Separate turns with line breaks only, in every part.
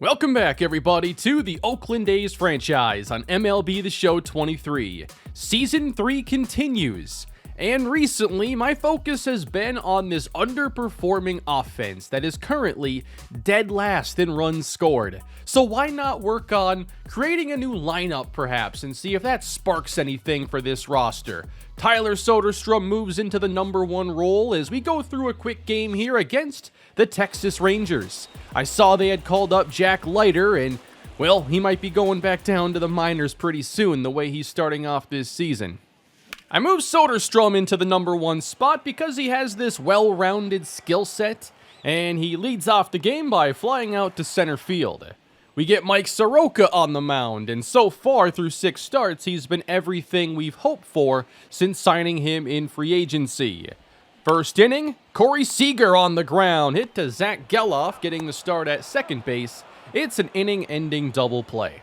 Welcome back, everybody, to the Oakland A's franchise on MLB The Show 23. Season 3 continues, and recently my focus has been on this underperforming offense that is currently dead last in runs scored. So why not work on creating a new lineup, perhaps, and see if that sparks anything for this roster? Tyler Soderstrom moves into the #1 role as we go through a quick game here against the Texas Rangers. I saw they had called up Jack Leiter, and, well, he might be going back down to the minors pretty soon the way he's starting off this season. I moved Soderstrom into the #1 spot because he has this well-rounded skill set, and he leads off the game by flying out to center field. We get Mike Soroka on the mound, and so far through 6 starts, he's been everything we've hoped for since signing him in free agency. First inning, Corey Seager on the ground, hit to Zach Geloff, getting the start at second base. It's an inning-ending double play.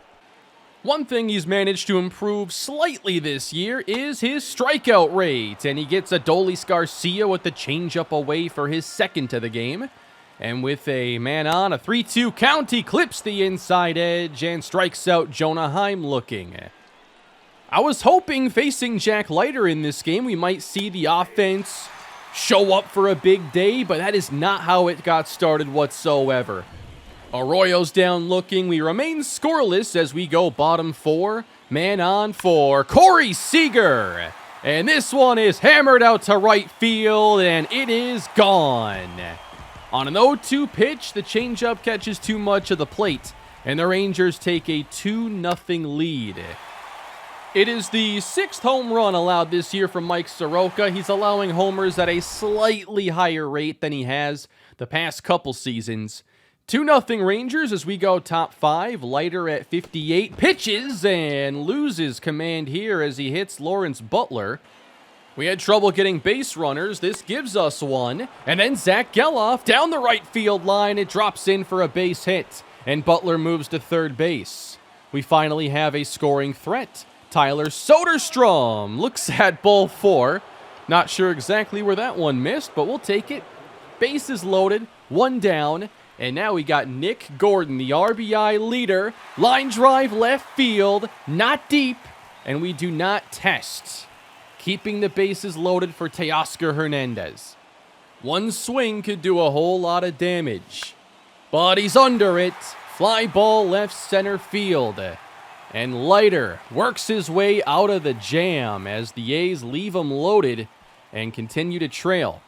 One thing he's managed to improve slightly this year is his strikeout rate, and he gets Adolis Garcia with the changeup away for his second of the game. And with a man on, a 3-2 count, he clips the inside edge and strikes out Jonah Heim looking. I was hoping facing Jack Leiter in this game, we might see the offense show up for a big day, but that is not how it got started whatsoever. Arroyo's down looking. We remain scoreless as we go bottom 4. Man on for Corey Seager. And this one is hammered out to right field, and it is gone. On an 0-2 pitch, the changeup catches too much of the plate, and the Rangers take a 2-0 lead. It is the 6th home run allowed this year from Mike Soroka. He's allowing homers at a slightly higher rate than he has the past couple seasons. 2-0 Rangers as we go top 5. Leiter at 58 pitches and loses command here as he hits Lawrence Butler. We had trouble getting base runners. This gives us one. And then Zach Geloff down the right field line. It drops in for a base hit, and Butler moves to third base. We finally have a scoring threat. Tyler Soderstrom looks at ball 4. Not sure exactly where that one missed, but we'll take it. Bases loaded, 1 down. And now we got Nick Gordon, the RBI leader. Line drive left field, not deep, and we do not test. Keeping the bases loaded for Teoscar Hernandez. One swing could do a whole lot of damage. But he's under it. Fly ball left center field. And Leiter works his way out of the jam as the A's leave him loaded and continue to trail.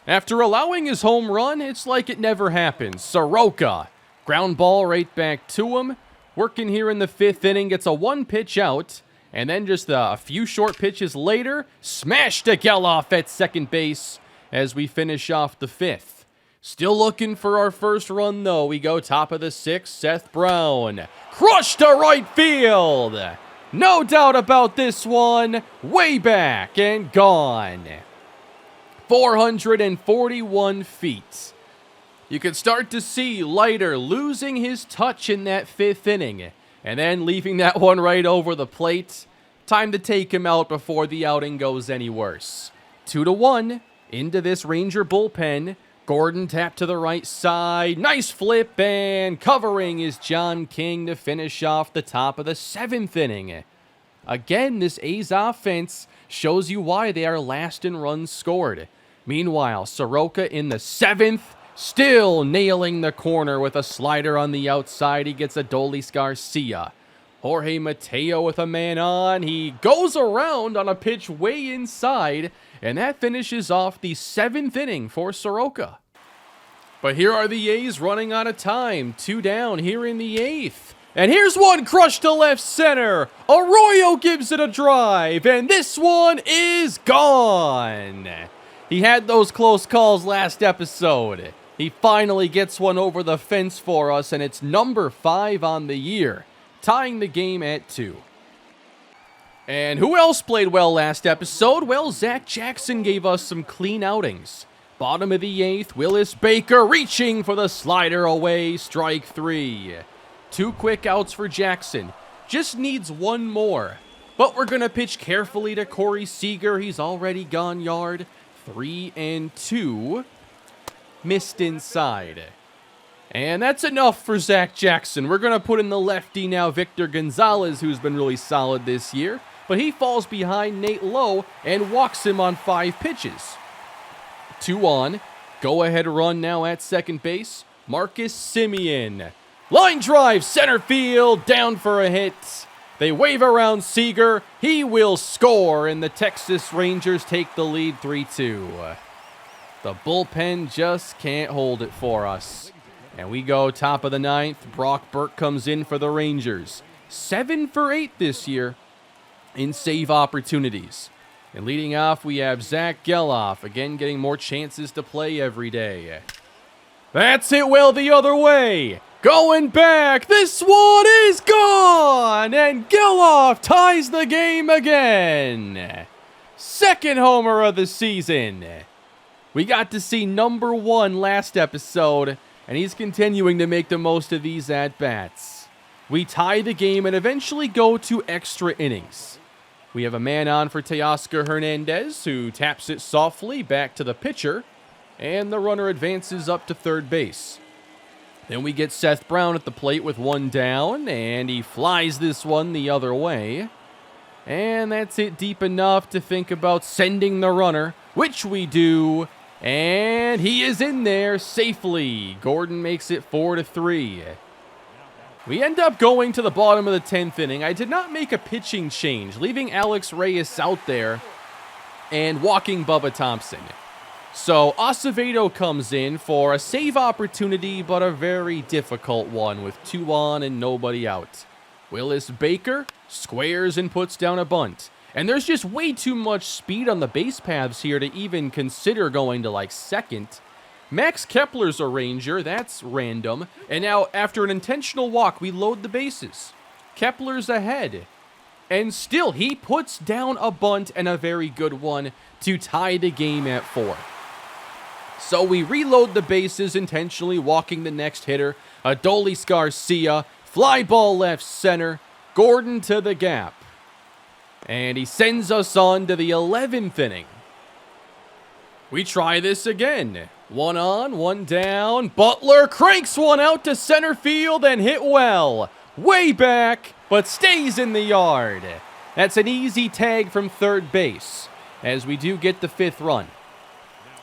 After allowing his home run, it's like it never happened. Soroka, ground ball right back to him. Working here in the 5th inning, gets a 1-pitch out. And then just a few short pitches later, smash to Geloff at second base as we finish off the 5th. Still looking for our first run, though. We go top of the 6th, Seth Brown. Crushed to right field. No doubt about this one. Way back and gone. 441 feet. You can start to see Leiter losing his touch in that 5th inning. And then leaving that one right over the plate. Time to take him out before the outing goes any worse. 2-1 into this Ranger bullpen. Gordon tapped to the right side. Nice flip, and covering is John King to finish off the top of the 7th inning. Again, this A's offense shows you why they are last in runs scored. Meanwhile, Soroka in the 7th, still nailing the corner with a slider on the outside. He gets Adolis Garcia. Jorge Mateo with a man on. He goes around on a pitch way inside, and that finishes off the 7th inning for Soroka. But here are the A's running out of time. 2 down here in the 8th. And here's one crushed to left center. Arroyo gives it a drive, and this one is gone. He had those close calls last episode. He finally gets one over the fence for us, and it's number 5 on the year, tying the game at 2. And who else played well last episode? Well, Zach Jackson gave us some clean outings. Bottom of the 8th, Willis Baker reaching for the slider away, strike 3. 2 quick outs for Jackson. Just needs 1 more. But we're going to pitch carefully to Corey Seager. He's already gone yard. 3-2. Missed inside. And that's enough for Zach Jackson. We're going to put in the lefty now, Victor Gonzalez, who's been really solid this year. But he falls behind Nate Lowe and walks him on 5 pitches. 2 on. Go-ahead run now at second base. Marcus Semien. Line drive, center field, down for a hit. They wave around Seager. He will score, and the Texas Rangers take the lead 3-2. The bullpen just can't hold it for us. And we go top of the 9th. Brock Burke comes in for the Rangers. 7 for 8 this year in save opportunities. And leading off, we have Zach Geloff, again getting more chances to play every day. That's it well the other way. Going back, this one is gone, and Geloff ties the game again. Second homer of the season. We got to see number 1 last episode, and he's continuing to make the most of these at-bats. We tie the game and eventually go to extra innings. We have a man on for Teoscar Hernandez, who taps it softly back to the pitcher, and the runner advances up to third base. Then we get Seth Brown at the plate with 1 down, and he flies this one the other way. And that's it deep enough to think about sending the runner, which we do, and he is in there safely. Gordon makes it 4-3. We end up going to the bottom of the 10th inning. I did not make a pitching change, leaving Alex Reyes out there and walking Bubba Thompson. So Acevedo comes in for a save opportunity, but a very difficult one with 2 on and nobody out. Willis Baker squares and puts down a bunt. And there's just way too much speed on the base paths here to even consider going to like second. Max Kepler's a Ranger, that's random. And now after an intentional walk, we load the bases. Kepler's ahead. And still, he puts down a bunt and a very good one to tie the game at 4. So we reload the bases, intentionally walking the next hitter. Adolis Garcia, fly ball left center, Gordon to the gap. And he sends us on to the 11th inning. We try this again. 1 on, 1 down. Butler cranks one out to center field and hit well. Way back, but stays in the yard. That's an easy tag from third base, as we do get the 5th run.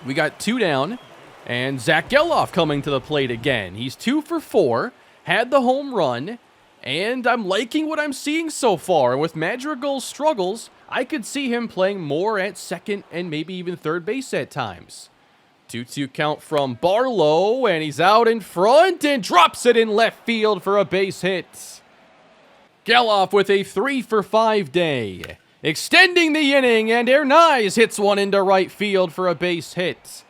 We got 2 down, and Zach Geloff coming to the plate again. He's 2 for 4, had the home run, and I'm liking what I'm seeing so far. And with Madrigal's struggles, I could see him playing more at second and maybe even third base at times. 2-2 count from Barlow, and he's out in front and drops it in left field for a base hit. Geloff with a 3 for 5 day. Extending the inning, and Hernandez hits one into right field for a base hit.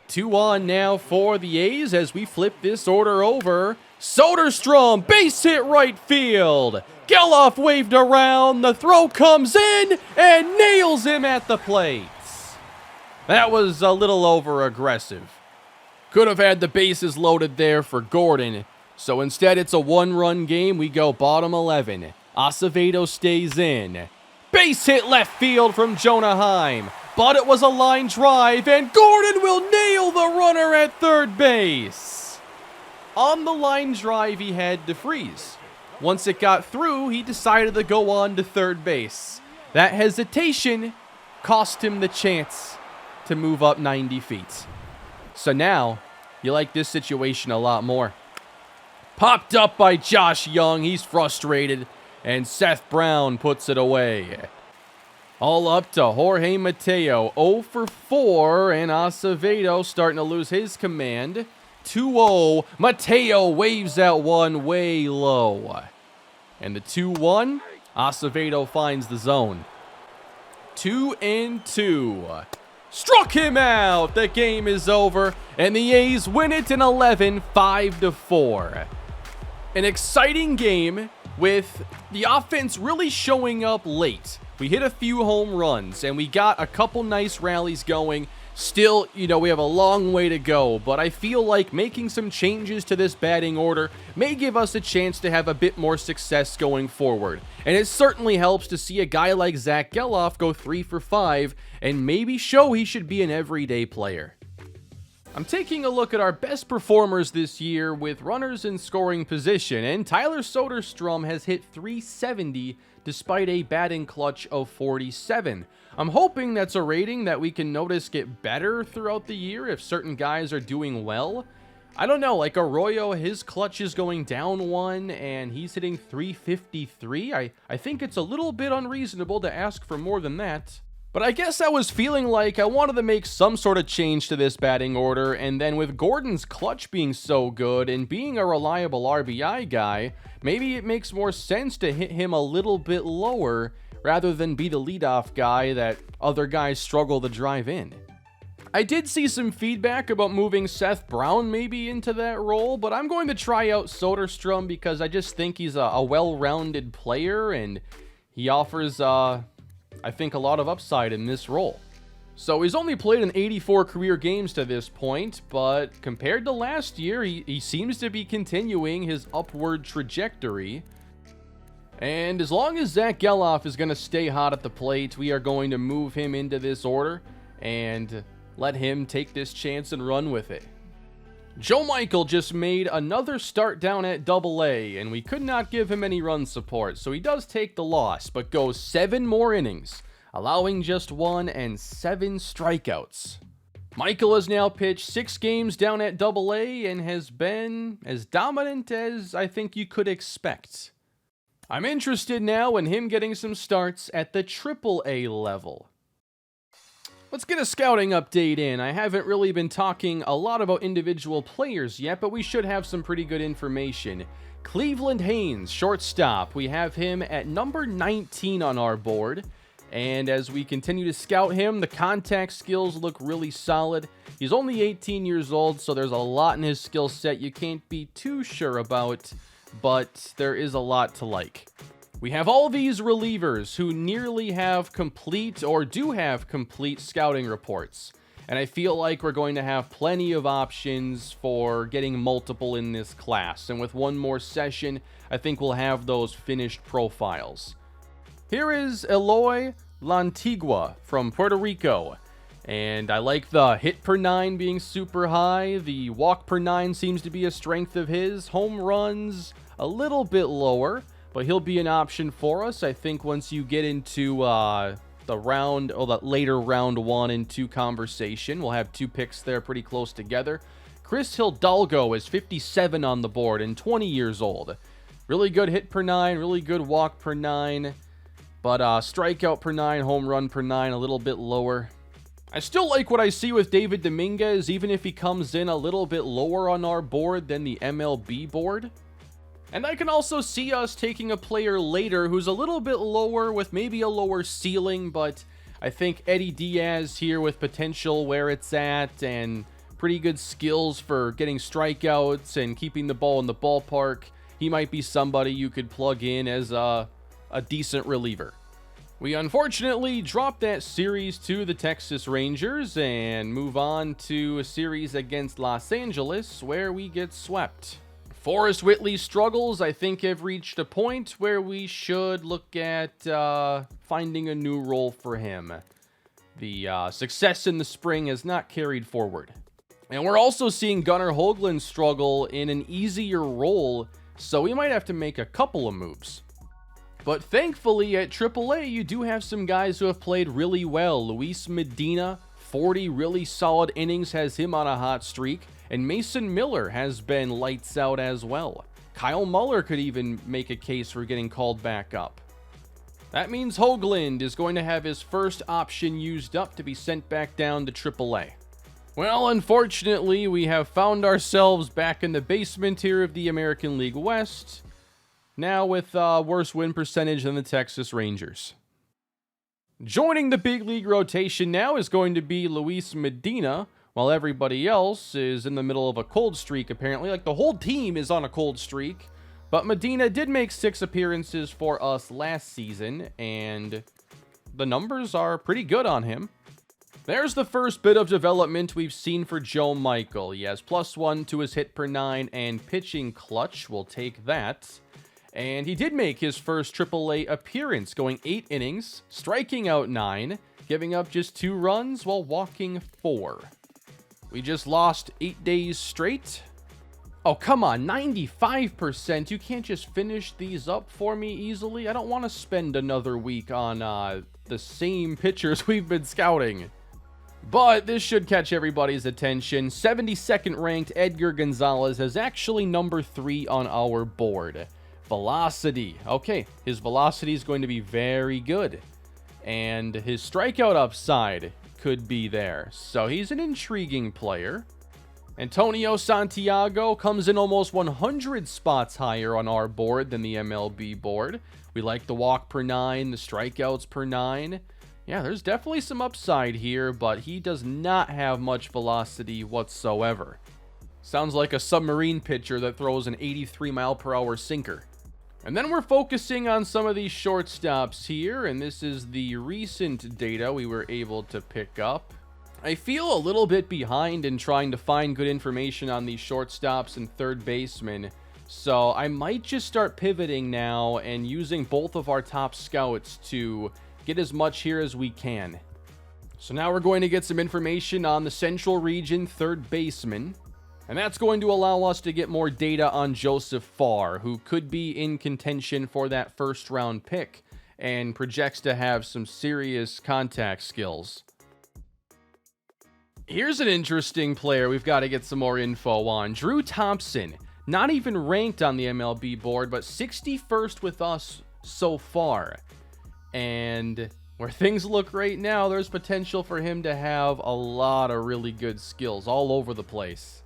2 on now for the A's as we flip this order over. Soderstrom, base hit right field. Geloff waved around, the throw comes in, and nails him at the plate. That was a little over-aggressive. Could have had the bases loaded there for Gordon. So instead it's a 1-run game. We go bottom 11. Acevedo stays in. Base hit left field from Jonah Heim. But it was a line drive, and Gordon will nail the runner at third base. On the line drive, he had to freeze. Once it got through, he decided to go on to third base. That hesitation cost him the chance to move up 90 feet. So now, you like this situation a lot more. Popped up by Josh Young. He's frustrated. And Seth Brown puts it away. All up to Jorge Mateo. 0 for 4. And Acevedo starting to lose his command. 2-0. Mateo waves that one way low. And the 2-1. Acevedo finds the zone. 2-2. Struck him out. The game is over. And the A's win it in 11, 5-4. An exciting game with the offense really showing up late. We hit a few home runs, and we got a couple nice rallies going. Still, we have a long way to go, but I feel like making some changes to this batting order may give us a chance to have a bit more success going forward. And it certainly helps to see a guy like Zach Geloff go 3 for 5 and maybe show he should be an everyday player. I'm taking a look at our best performers this year with runners in scoring position, and Tyler Soderstrom has hit .370 despite a batting clutch of 47. I'm hoping that's a rating that we can notice get better throughout the year if certain guys are doing well. I don't know, like Arroyo, his clutch is going down one, and he's hitting .353. I think it's a little bit unreasonable to ask for more than that. But I guess I was feeling like I wanted to make some sort of change to this batting order, and then with Gordon's clutch being so good and being a reliable RBI guy, maybe it makes more sense to hit him a little bit lower rather than be the leadoff guy that other guys struggle to drive in. I did see some feedback about moving Seth Brown maybe into that role, but I'm going to try out Soderstrom because I just think he's a well-rounded player, and he offers I think a lot of upside in this role. So he's only played in 84 career games to this point, but compared to last year, he seems to be continuing his upward trajectory. And as long as Zach Geloff is going to stay hot at the plate, we are going to move him into this order and let him take this chance and run with it. Joe Michael just made another start down at AA, and we could not give him any run support, so he does take the loss, but goes 7 more innings, allowing just 1 and 7 strikeouts. Michael has now pitched 6 games down at AA and has been as dominant as I think you could expect. I'm interested now in him getting some starts at the AAA level. Let's get a scouting update in. I haven't really been talking a lot about individual players yet, but we should have some pretty good information. Cleveland Haynes, shortstop. We have him at number 19 on our board. And as we continue to scout him, the contact skills look really solid. He's only 18 years old, so there's a lot in his skill set you can't be too sure about, but there is a lot to like. We have all these relievers who nearly have complete or do have complete scouting reports. And I feel like we're going to have plenty of options for getting multiple in this class. And with one more session, I think we'll have those finished profiles. Here is Eloy Lantigua from Puerto Rico. And I like the hit per 9 being super high. The walk per 9 seems to be a strength of his. Home runs a little bit lower, but he'll be an option for us. I think once you get into the later round 1 and 2 conversation, we'll have 2 picks there pretty close together. Chris Hidalgo is 57 on the board and 20 years old. Really good hit per 9, really good walk per 9, but strikeout per 9, home run per 9, a little bit lower. I still like what I see with David Dominguez, even if he comes in a little bit lower on our board than the MLB board. And I can also see us taking a player later who's a little bit lower with maybe a lower ceiling, but I think Eddie Diaz here with potential where it's at and pretty good skills for getting strikeouts and keeping the ball in the ballpark. He might be somebody you could plug in as a decent reliever. We unfortunately dropped that series to the Texas Rangers and move on to a series against Los Angeles where we get swept. Forrest Whitley's struggles, I think, have reached a point where we should look at finding a new role for him. The success in the spring has not carried forward. And we're also seeing Gunnar Hoagland struggle in an easier role, so we might have to make a couple of moves. But thankfully at AAA, you do have some guys who have played really well. Luis Medina, 40 really solid innings, has him on a hot streak. And Mason Miller has been lights out as well. Kyle Muller could even make a case for getting called back up. That means Hoagland is going to have his first option used up to be sent back down to AAA. Well, unfortunately, we have found ourselves back in the basement here of the American League West, now with a worse win percentage than the Texas Rangers. Joining the big league rotation now is going to be Luis Medina, while everybody else is in the middle of a cold streak, apparently. Like, the whole team is on a cold streak. But Medina did make 6 appearances for us last season, and the numbers are pretty good on him. There's the first bit of development we've seen for Joe Michael. He has +1 to his hit per 9 and pitching clutch. We'll take that. And he did make his first AAA appearance, going 8 innings, striking out 9, giving up just 2 runs while walking 4. We just lost 8 days straight. Oh, come on, 95%. You can't just finish these up for me easily. I don't want to spend another week on the same pitchers we've been scouting. But this should catch everybody's attention. 72nd ranked Edgar Gonzalez is actually number 3 on our board. Velocity. Okay, his velocity is going to be very good. And his strikeout upside could be there. So he's an intriguing player. Antonio Santiago comes in almost 100 spots higher on our board than the MLB board. We like the walk per 9, the strikeouts per 9. Yeah, there's definitely some upside here, but he does not have much velocity whatsoever. Sounds like a submarine pitcher that throws an 83-mile-per-hour sinker. And then we're focusing on some of these shortstops here, and this is the recent data we were able to pick up. I feel a little bit behind in trying to find good information on these shortstops and third basemen, so I might just start pivoting now and using both of our top scouts to get as much here as we can. So now we're going to get some information on the Central Region third baseman, and that's going to allow us to get more data on Joseph Farr, who could be in contention for that first round pick and projects to have some serious contact skills. Here's an interesting player we've got to get some more info on. Drew Thompson, not even ranked on the MLB board, but 61st with us so far. And where things look right now, there's potential for him to have a lot of really good skills all over the place.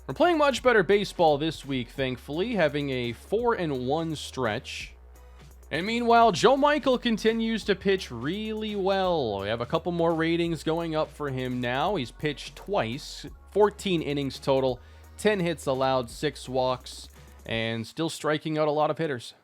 We're playing much better baseball this week, thankfully, having a 4-1 stretch. And meanwhile, Joe Michael continues to pitch really well. We have a couple more ratings going up for him now. He's pitched twice, 14 innings total, 10 hits allowed, 6 walks, and still striking out a lot of hitters.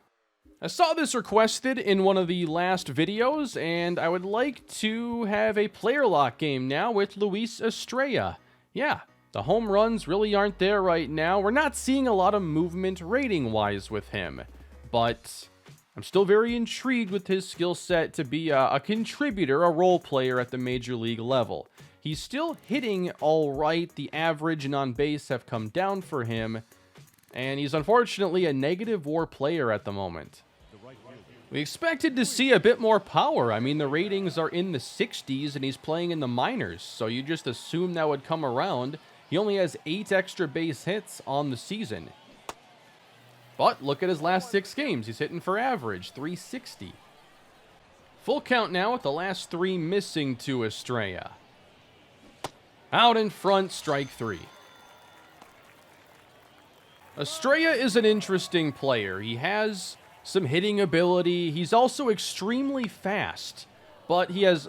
I saw this requested in one of the last videos, and I would like to have a player lock game now with Luis Estrella. Yeah, the home runs really aren't there right now. We're not seeing a lot of movement rating-wise with him, but I'm still very intrigued with his skill set to be a contributor, a role player at the major league level. He's still hitting all right. The average and on base have come down for him, and he's unfortunately a negative WAR player at the moment. We expected to see a bit more power. I mean, the ratings are in the 60s, and he's playing in the minors, so you just assume that would come around. He only has 8 extra base hits on the season. But look at his last 6 games. He's hitting for average, 360. Full count now with the last 3 missing to Estrella. Out in front, strike 3. Estrella is an interesting player. He has some hitting ability. He's also extremely fast, but he has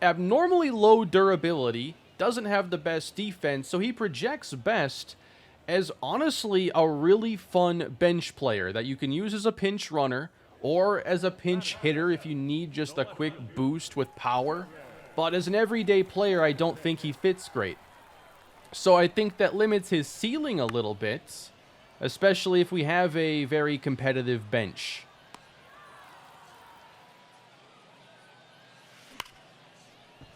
abnormally low durability, doesn't have the best defense, so he projects best as honestly a really fun bench player that you can use as a pinch runner or as a pinch hitter if you need just a quick boost with power. But as an everyday player, I don't think he fits great. So I think that limits his ceiling a little bit, especially if we have a very competitive bench.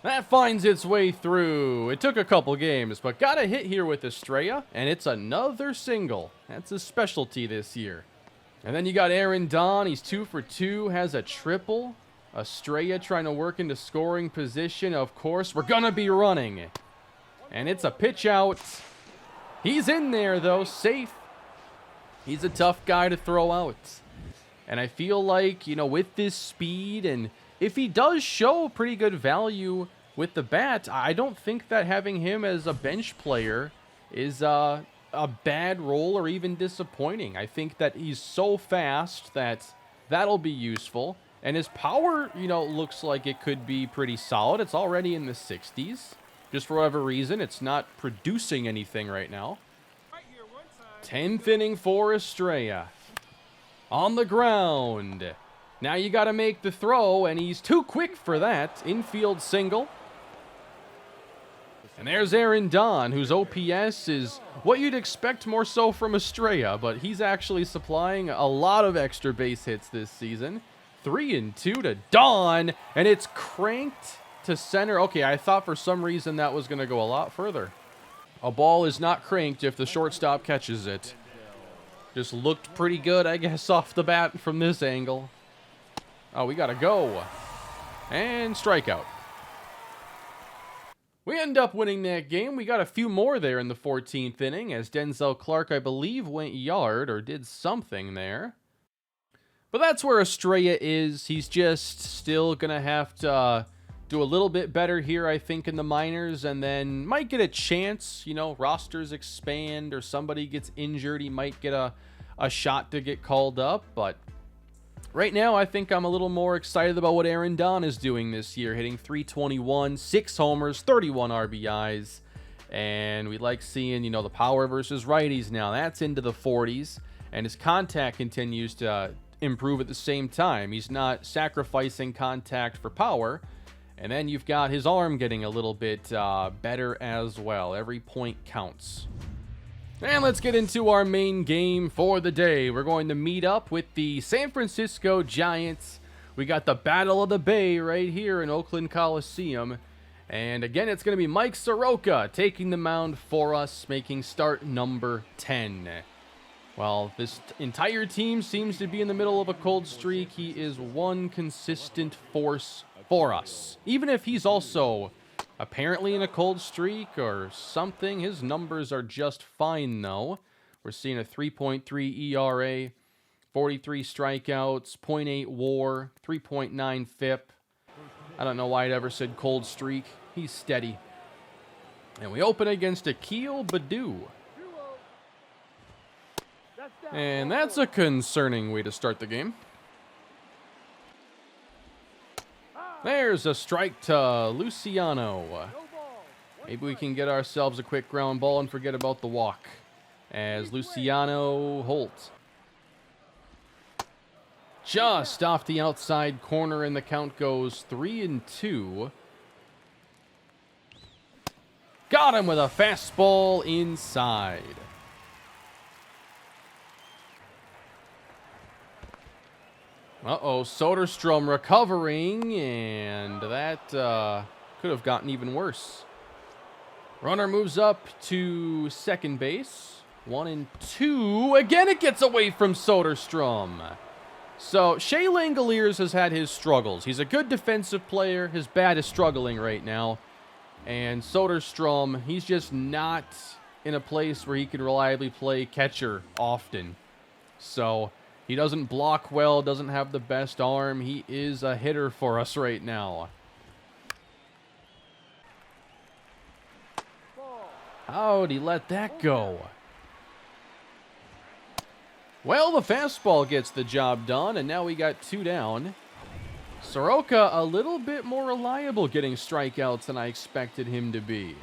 That finds its way through. It took a couple games, but got a hit here with Estrella, and it's another single. That's his specialty this year. And then you got Aaron Don. He's 2 for 2, has a triple. Estrella trying to work into scoring position. Of course, we're going to be running. And it's a pitch out. He's in there, though, safe. He's a tough guy to throw out. And I feel like, you know, with this speed, and if he does show pretty good value with the bat, I don't think that having him as a bench player is a bad role or even disappointing. I think that he's so fast that that'll be useful. And his power, you know, looks like it could be pretty solid. It's already in the 60s. Just for whatever reason, it's not producing anything right now. 10th inning for Estrella. On the ground. Now you got to make the throw, and he's too quick for that. Infield single. And there's Aaron Don, whose OPS is what you'd expect more so from Estrella, but he's actually supplying a lot of extra base hits this season. 3-2 to Don, and it's cranked to center. Okay, I thought for some reason that was going to go a lot further. A ball is not cranked if the shortstop catches it. Just looked pretty good, I guess, off the bat from this angle. Oh, we gotta go. And strikeout. We end up winning that game. We got a few more there in the 14th inning as Denzel Clark, I believe, went yard or did something there. But that's where Estrella is. He's just still going to have to do a little bit better here, I think, in the minors, and then might get a chance. You know, rosters expand or somebody gets injured. He might get a shot to get called up. But right now, I think I'm a little more excited about what Aaron Don is doing this year, hitting .321, 6 homers, 31 RBIs. And we like seeing, you know, the power versus righties now. That's into the 40s. And his contact continues to improve at the same time. He's not sacrificing contact for power. And then you've got his arm getting a little bit better as well. Every point counts. And let's get into our main game for the day. We're going to meet up with the San Francisco Giants. We got the Battle of the Bay right here in Oakland Coliseum. And again, it's going to be Mike Soroka taking the mound for us, making start number 10. Well, this entire team seems to be in the middle of a cold streak. He is one consistent force for us. Even if he's also apparently in a cold streak or something, his numbers are just fine, though. We're seeing a 3.3 ERA, 43 strikeouts, .8 WAR, 3.9 FIP. I don't know why I ever said cold streak. He's steady. And we open against Akil Baddoo. And that's a concerning way to start the game. There's a strike to Luciano. Maybe we can get ourselves a quick ground ball and forget about the walk. As Luciano Holt. Just off the outside corner, and the count goes 3-2. Got him with a fastball inside. Uh-oh, Soderstrom recovering, and that could have gotten even worse. Runner moves up to second base. 1-2. Again, it gets away from Soderstrom. So, Shea Langoliers has had his struggles. He's a good defensive player. His bat is struggling right now. And Soderstrom, he's just not in a place where he can reliably play catcher often. So he doesn't block well, doesn't have the best arm. He is a hitter for us right now. How'd he let that go? Well, the fastball gets the job done, and now we got 2 down. Soroka a little bit more reliable getting strikeouts than I expected him to be.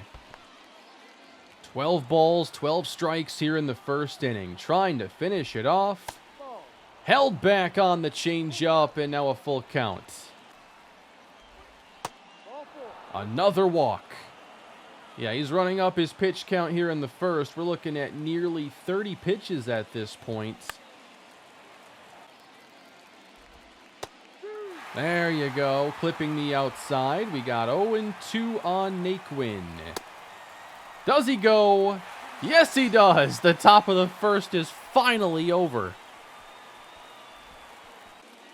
12 balls, 12 strikes here in the first inning. Trying to finish it off. Held back on the changeup, and now a full count. Another walk. Yeah, he's running up his pitch count here in the first. We're looking at nearly 30 pitches at this point. There you go, clipping the outside. We got 0-2 on Naquin. Does he go? Yes, he does. The top of the first is finally over.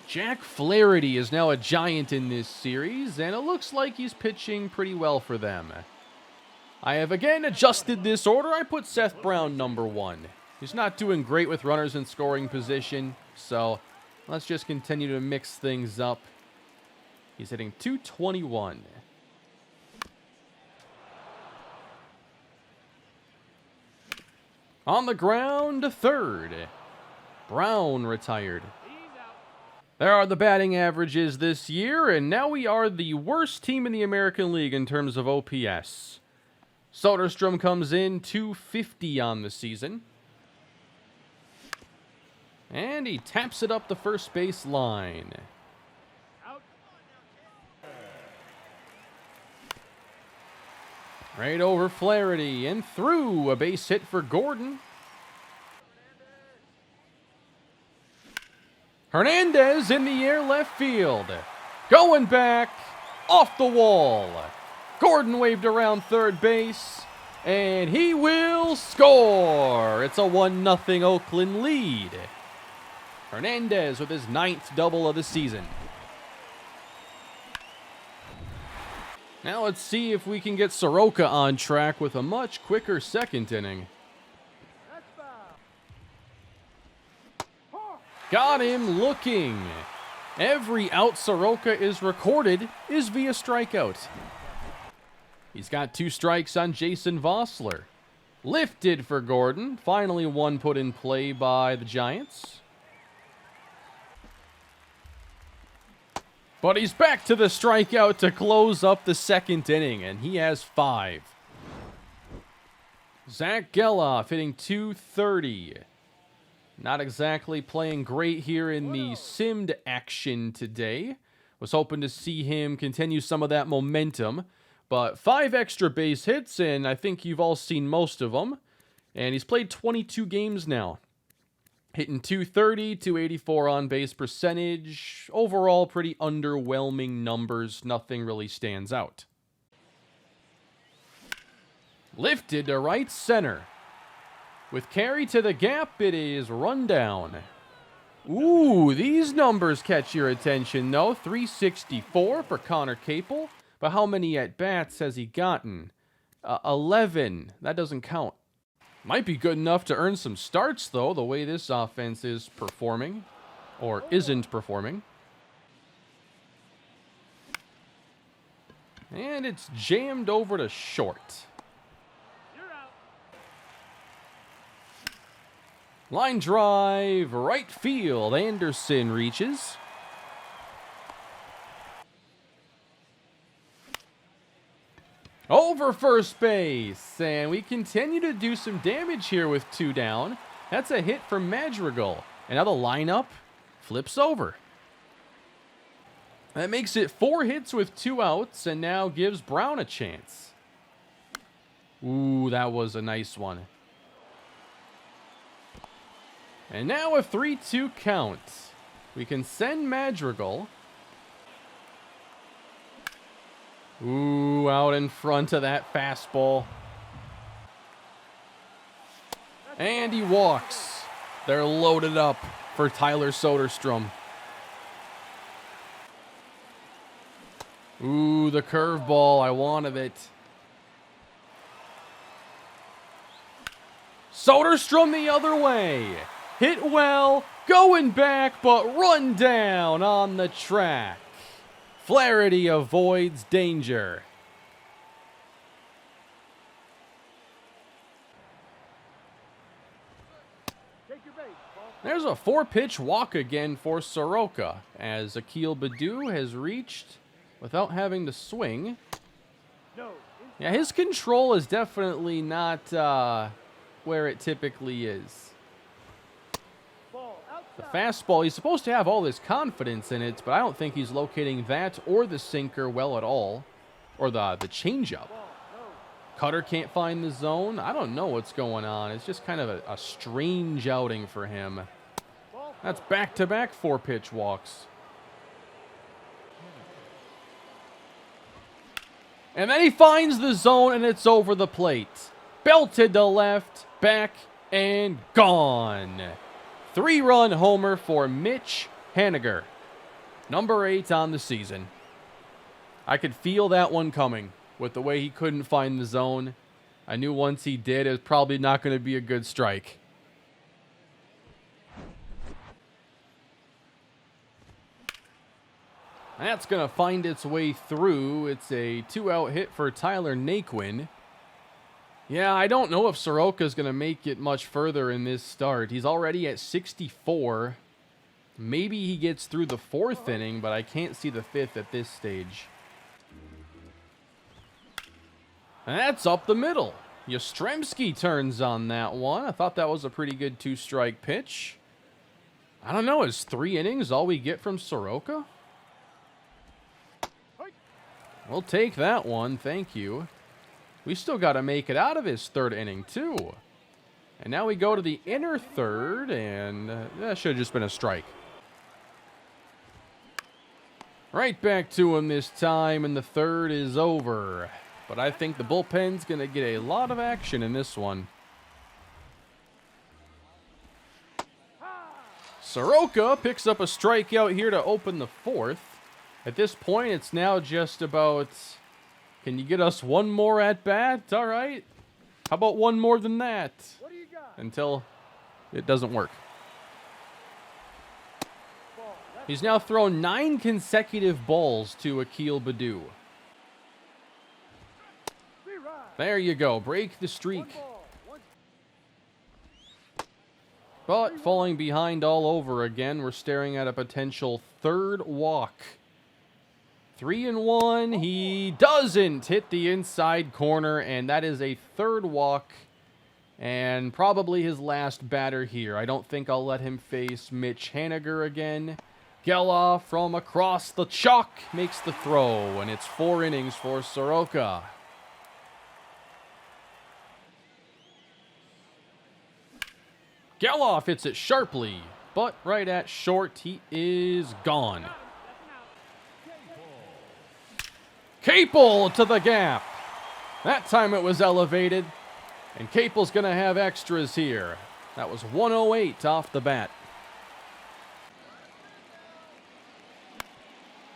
Jack Flaherty is now a Giant in this series, and it looks like he's pitching pretty well for them. I have again adjusted this order. I put Seth Brown number 1. He's not doing great with runners in scoring position, so let's just continue to mix things up. He's hitting .221. On the ground, third. Brown retired. There are the batting averages this year, and now we are the worst team in the American League in terms of OPS. Soderstrom comes in .250 on the season. And he taps it up the first base line. Right over Flaherty and through. A base hit for Gordon. Hernandez in the air left field. Going back. Off the wall. Gordon waved around third base. And he will score. It's a 1-0 Oakland lead. Hernandez with his 9th double of the season. Now let's see if we can get Soroka on track with a much quicker second inning. Got him looking. Every out Soroka is recorded is via strikeout. He's got 2 strikes on Jason Vossler. Lifted for Gordon. Finally one put in play by the Giants. But he's back to the strikeout to close up the second inning, and he has 5. Zach Geloff hitting .230. Not exactly playing great here in the simmed action today. Was hoping to see him continue some of that momentum. But 5 extra base hits, and I think you've all seen most of them. And he's played 22 games now. Hitting .230, .284 on base percentage. Overall, pretty underwhelming numbers. Nothing really stands out. Lifted to right center. With carry to the gap, it is run down. Ooh, these numbers catch your attention, though. 364 for Connor Capel. But how many at-bats has he gotten? 11. That doesn't count. Might be good enough to earn some starts, though, the way this offense is performing. Or isn't performing. And it's jammed over to short. Line drive, right field. Anderson reaches. Over first base, and we continue to do some damage here with 2 down. That's a hit for Madrigal. And now the lineup flips over. That makes it 4 hits with 2 outs, and now gives Brown a chance. Ooh, that was a nice one. And now a 3-2 count. We can send Madrigal. Ooh, out in front of that fastball. And he walks. They're loaded up for Tyler Soderstrom. Ooh, the curveball. I wanted it. Soderstrom the other way. Hit well, going back, but run down on the track. Flaherty avoids danger. There's a 4-pitch walk again for Soroka, as Akil Baddoo has reached without having to swing. Yeah, his control is definitely not where it typically is. The fastball, he's supposed to have all this confidence in it, but I don't think he's locating that or the sinker well at all. Or the changeup. Cutter can't find the zone. I don't know what's going on. It's just kind of a strange outing for him. That's back-to-back 4-pitch walks. And then he finds the zone, and it's over the plate. Belted to left, back, and gone. 3-run homer for Mitch Haniger. Number 8 on the season. I could feel that one coming with the way he couldn't find the zone. I knew once he did, it was probably not going to be a good strike. That's going to find its way through. It's a 2-out hit for Tyler Naquin. Yeah, I don't know if Soroka's going to make it much further in this start. He's already at 64. Maybe he gets through the 4th inning, but I can't see the 5th at this stage. And that's up the middle. Yastrzemski turns on that one. I thought that was a pretty good 2-strike pitch. I don't know, is 3 innings all we get from Soroka? We'll take that one, thank you. We still got to make it out of his 3rd inning, too. And now we go to the inner 3rd, and that should have just been a strike. Right back to him this time, and the 3rd is over. But I think the bullpen's going to get a lot of action in this one. Soroka picks up a strikeout here to open the fourth. At this point, it's now just about, can you get us one more at bat? All right. How about one more than that? Until it doesn't work. He's now thrown 9 consecutive balls to Akil Baddoo. There you go. Break the streak. But falling behind all over again, we're staring at a potential third walk. 3-1. He doesn't hit the inside corner, and that is a third walk and probably his last batter here. I don't think I'll let him face Mitch Haniger again. Geloff from across the chalk makes the throw, and it's 4 innings for Soroka. Geloff hits it sharply, but right at short, he is gone. Capel to the gap. That time it was elevated, and Capel's going to have extras here. That was 108 off the bat.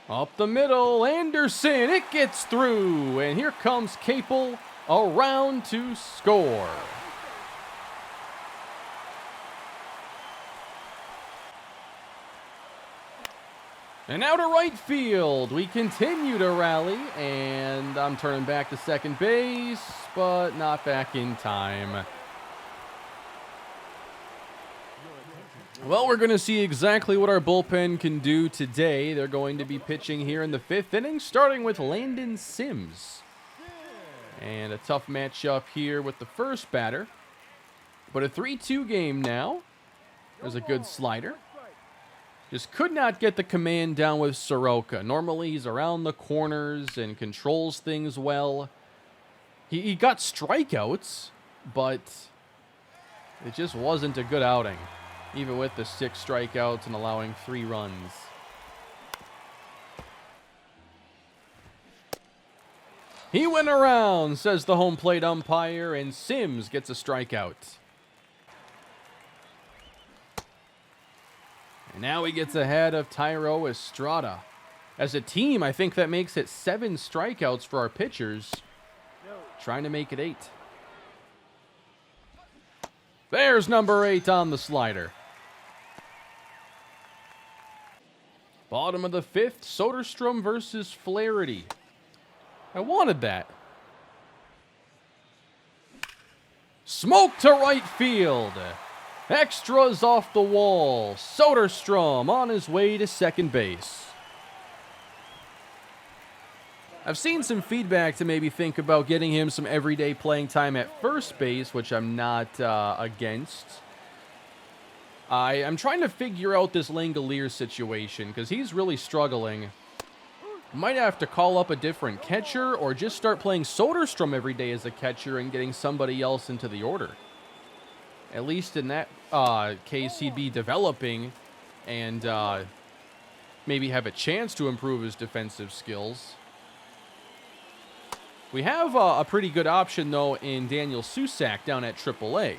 Up the middle, Anderson, it gets through, and here comes Capel around to score. And now to right field, we continue to rally, and I'm turning back to second base, but not back in time. Well, we're going to see exactly what our bullpen can do today. They're going to be pitching here in the 5th inning, starting with Landon Sims. And a tough matchup here with the first batter. But a 3-2 game now. There's a good slider. Just could not get the command down with Soroka. Normally he's around the corners and controls things well. He got strikeouts, but it just wasn't a good outing. Even with the 6 strikeouts and allowing 3 runs. He went around, says the home plate umpire, and Sims gets a strikeout. And now he gets ahead of Thairo Estrella. As a team, I think that makes it 7 strikeouts for our pitchers. Trying to make it 8. There's number 8 on the slider. Bottom of the 5th, Soderstrom versus Flaherty. I wanted that. Smoke to right field. Extras off the wall. Soderstrom on his way to second base. I've seen some feedback to maybe think about getting him some everyday playing time at first base, which I'm not against. I'm trying to figure out this Langolier situation because he's really struggling. Might have to call up a different catcher or just start playing Soderstrom every day as a catcher and getting somebody else into the order. At least in that case, he'd be developing and maybe have a chance to improve his defensive skills. We have a pretty good option, though, in Daniel Susac down at AAA.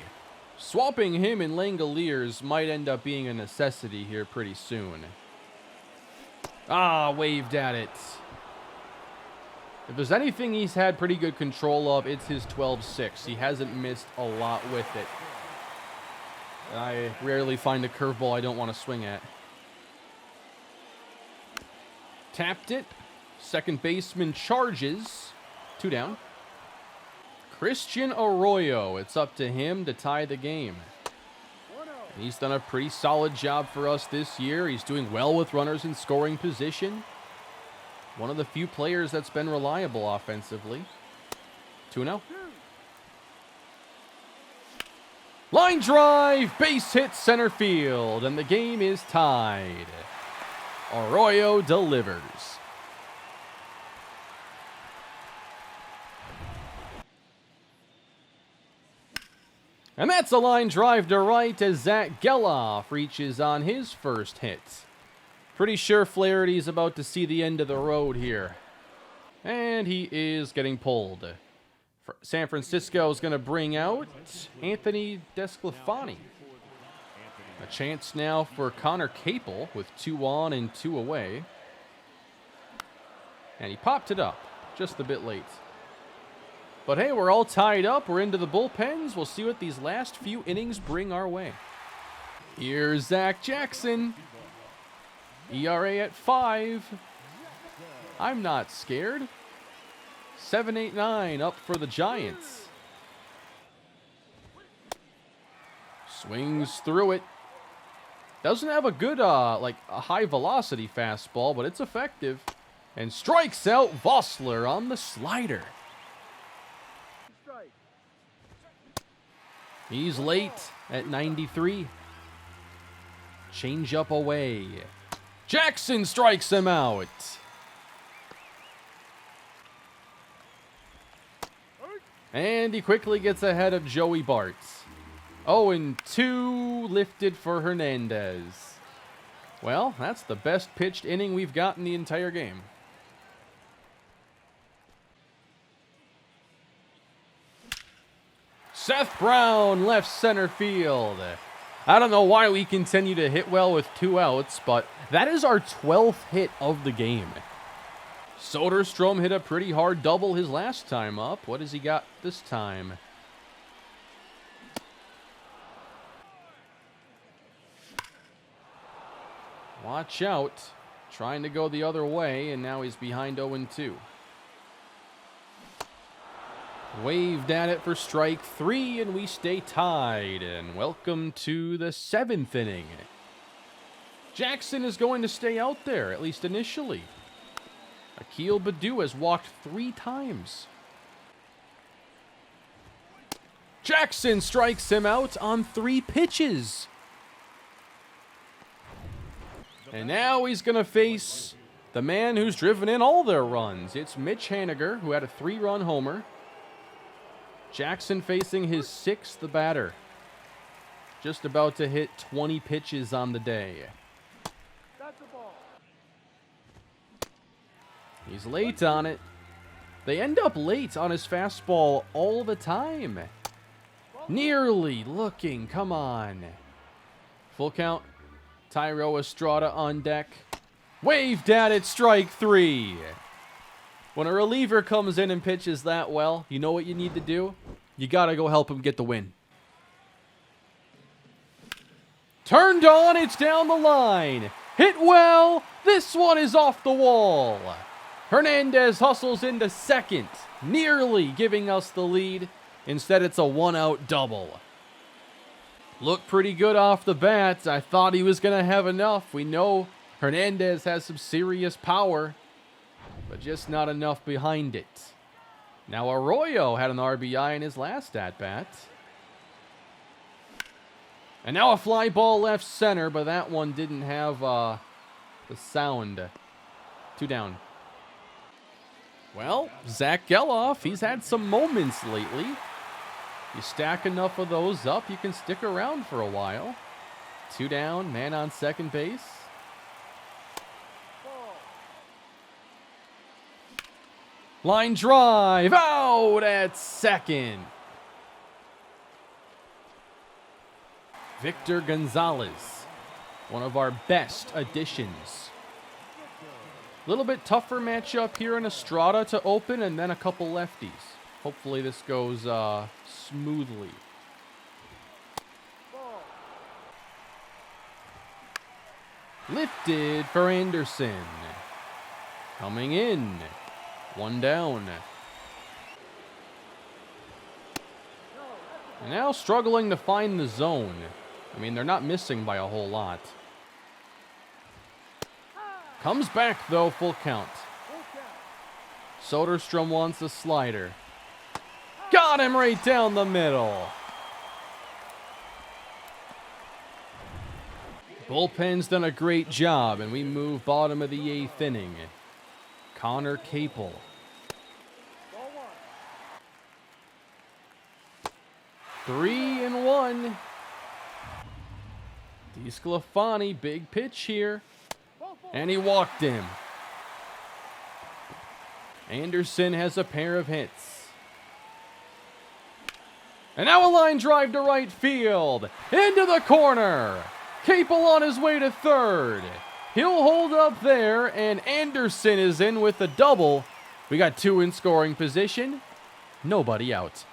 Swapping him and Langoliers might end up being a necessity here pretty soon. Waved at it. If there's anything he's had pretty good control of, it's his 12-6. He hasn't missed a lot with it. I rarely find a curveball I don't want to swing at. Tapped it. Second baseman charges. 2 down. Christian Arroyo. It's up to him to tie the game. And he's done a pretty solid job for us this year. He's doing well with runners in scoring position. One of the few players that's been reliable offensively. 2-0. Line drive, base hit center field, and the game is tied. Arroyo delivers. And that's a line drive to right as Zach Geloff reaches on his first hit. Pretty sure Flaherty's about to see the end of the road here. And he is getting pulled. San Francisco is going to bring out Anthony Desclafani. A chance now for Connor Capel with 2 on and 2 away. And he popped it up just a bit late. But hey, we're all tied up. We're into the bullpens. We'll see what these last few innings bring our way. Here's Zach Jackson. ERA at 5. I'm not scared. 7.89 up for the Giants. Swings through it. Doesn't have a good, a high velocity fastball, but it's effective. And strikes out Vossler on the slider. He's late at 93. Change up away. Jackson strikes him out. And he quickly gets ahead of Joey Bart. 0-2 lifted for Hernandez. Well, that's the best pitched inning we've got in the entire game. Seth Brown, left center field. I don't know why we continue to hit well with 2 outs, but that is our 12th hit of the game. Soderstrom hit a pretty hard double his last time up. What has he got this time? Watch out. Trying to go the other way, and now he's behind 0-2. Waved at it for strike 3, and we stay tied. And welcome to the 7th inning. Jackson is going to stay out there, at least initially. Akil Baddoo has walked 3 times. Jackson strikes him out on 3 pitches. And now he's going to face the man who's driven in all their runs. It's Mitch Haniger, who had a 3-run homer. Jackson facing his 6th batter. Just about to hit 20 pitches on the day. He's late on it. They end up late on his fastball all the time. Nearly looking. Come on. Full count. Tyro Estrella on deck. Waved at it. Strike 3. When a reliever comes in and pitches that well, you know what you need to do? You got to go help him get the win. Turned on. It's down the line. Hit well. This one is off the wall. Hernandez hustles into second, nearly giving us the lead. Instead, it's a 1-out double. Looked pretty good off the bat. I thought he was going to have enough. We know Hernandez has some serious power, but just not enough behind it. Now Arroyo had an RBI in his last at-bat. And now a fly ball left center, but that one didn't have the sound. 2 down. Well, Zach Geloff, he's had some moments lately. You stack enough of those up, you can stick around for a while. 2 down, man on second base. Line drive, out at second. Victor Gonzalez, one of our best additions. A little bit tougher matchup here in Estrella to open, and then a couple lefties. Hopefully this goes smoothly. Lifted for Anderson. Coming in. 1 down. And now struggling to find the zone. I mean, they're not missing by a whole lot. Comes back, though, full count. Soderstrom wants a slider. Got him right down the middle. Bullpen's done a great job, and we move bottom of the 8th inning. Connor Capel. Three and 1. Desclafani, big pitch here. And he walked him. Anderson has a pair of hits. And now a line drive to right field. Into the corner. Capel on his way to third. He'll hold up there, and Anderson is in with the double. We got 2 in scoring position. Nobody out.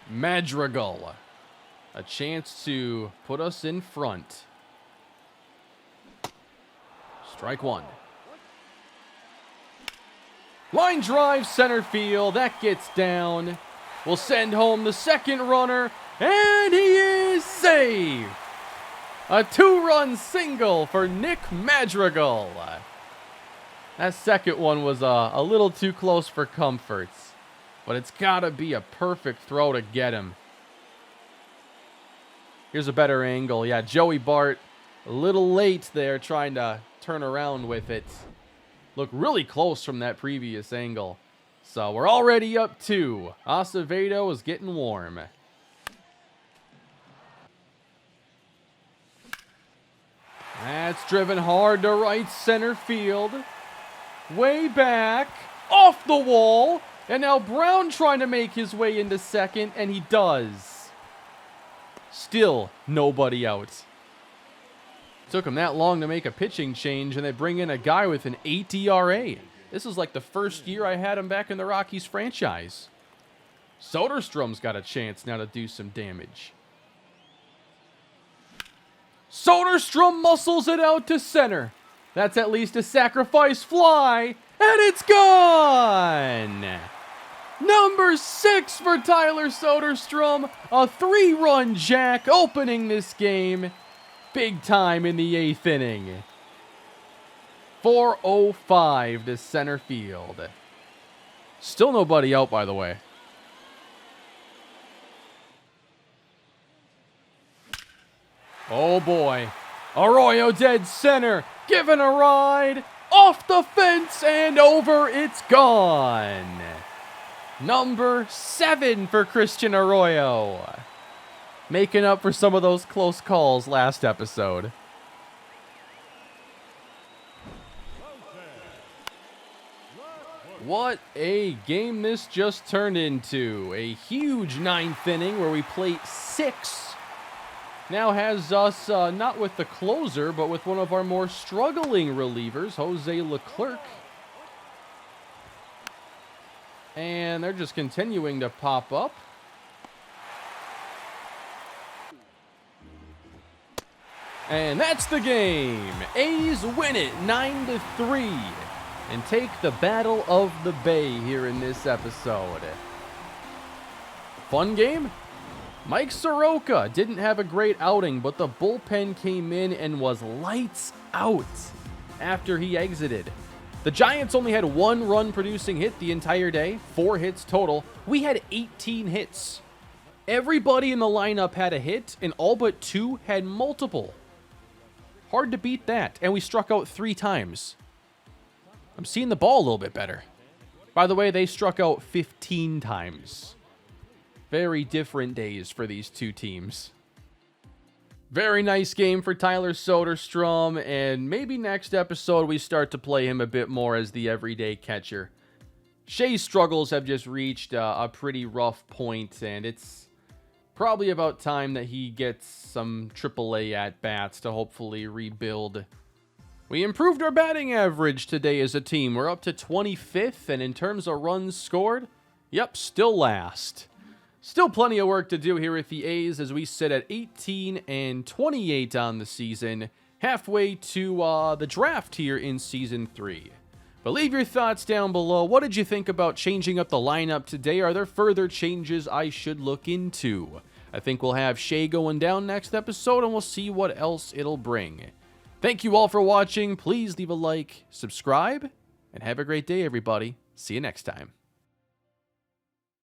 Madrigal. A chance to put us in front. Strike 1. Line drive center field. That gets down. We'll send home the second runner. And he is safe. A 2-run single for Nick Madrigal. That second one was a little too close for comfort. But it's got to be a perfect throw to get him. Here's a better angle. Yeah, Joey Bart a little late there trying to turn around with it. Looked really close from that previous angle. So we're already up 2. Acevedo is getting warm. That's driven hard to right center field. Way back. Off the wall. And now Brown trying to make his way into second, and he does. Still nobody out. Took him that long to make a pitching change, and they bring in a guy with an 8 ERA. This is like the first year I had him back in the Rockies franchise. Soderstrom's got a chance now to do some damage. Soderstrom muscles it out to center. That's at least a sacrifice fly, and it's gone! Number 6 for Tyler Soderstrom. A 3-run jack opening this game. Big time in the 8th inning. 4:05 to center field. Still nobody out, by the way. Oh boy. Arroyo dead center. Given a ride. Off the fence and over. It's gone. Number 7 for Christian Arroyo. Making up for some of those close calls last episode. What a game this just turned into. A huge 9th inning where we played 6. Now has us not with the closer, but with one of our more struggling relievers, Jose Leclerc. And they're just continuing to pop up. And that's the game. A's win it 9-3 and take the Battle of the Bay here in this episode. Fun game? Mike Soroka didn't have a great outing, but the bullpen came in and was lights out after he exited. The Giants only had 1 run-producing hit the entire day, 4 hits total. We had 18 hits. Everybody in the lineup had a hit, and all but 2 had multiple. Hard to beat that, and we struck out 3 times. I'm seeing the ball a little bit better. By the way, they struck out 15 times. Very different days for these 2 teams. Very nice game for Tyler Soderstrom, and maybe next episode we start to play him a bit more as the everyday catcher. Shea's struggles have just reached a pretty rough point, and it's probably about time that he gets some AAA at-bats to hopefully rebuild. We improved our batting average today as a team. We're up to 25th, and in terms of runs scored, yep, still last. Still plenty of work to do here with the A's as we sit at 18-28 on the season, halfway to the draft here in Season 3. But leave your thoughts down below. What did you think about changing up the lineup today? Are there further changes I should look into? I think we'll have Shea going down next episode, and we'll see what else it'll bring. Thank you all for watching. Please leave a like, subscribe, and have a great day, everybody. See you next time.